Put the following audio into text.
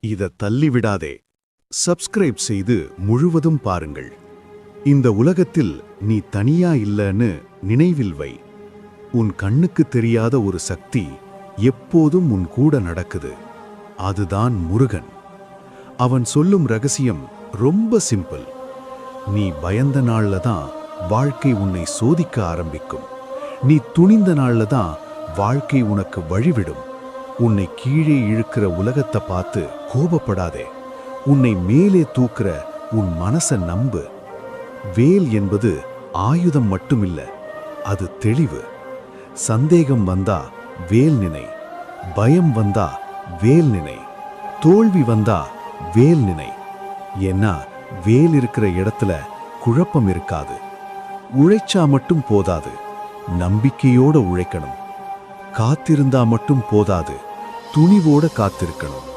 இத தள்ளிவிடாதே. சப்ஸ்கிரைப் செய்து முழுவதும் பாருங்கள். இந்த உலகத்தில் நீ தனியா இல்லன்னு நினைவில் வை. உன் கண்ணுக்கு தெரியாத ஒரு சக்தி எப்போதும் உன் கூட நடக்குது. அதுதான் முருகன். அவன் சொல்லும் ரகசியம் ரொம்ப சிம்பிள். நீ பயந்த நாள்ல தான் வாழ்க்கை உன்னை சோதிக்க ஆரம்பிக்கும். நீ துணிந்த நாள்ல தான் வாழ்க்கை உனக்கு வழிவிடும். உன்னை கீழே இழுக்கிற உலகத்தை பார்த்து கோபப்படாதே. உன்னை மேலே தூக்குற உன் மனச நம்பு. வேல் என்பது ஆயுதம் மட்டுமில்ல, அது தெளிவு. சந்தேகம் வந்தா வேல் நினை, பயம் வந்தா வேல் நினை, தோல்வி வந்தா வேல் நினை. ஏன்னா வேல் இருக்கிற இடத்துல குழப்பம் இருக்காது. உழைச்சா மட்டும் போதாது, நம்பிக்கையோட உழைக்கணும். காத்திருந்தா மட்டும் போதாது, துணிவோட காத்திருக்கணும்.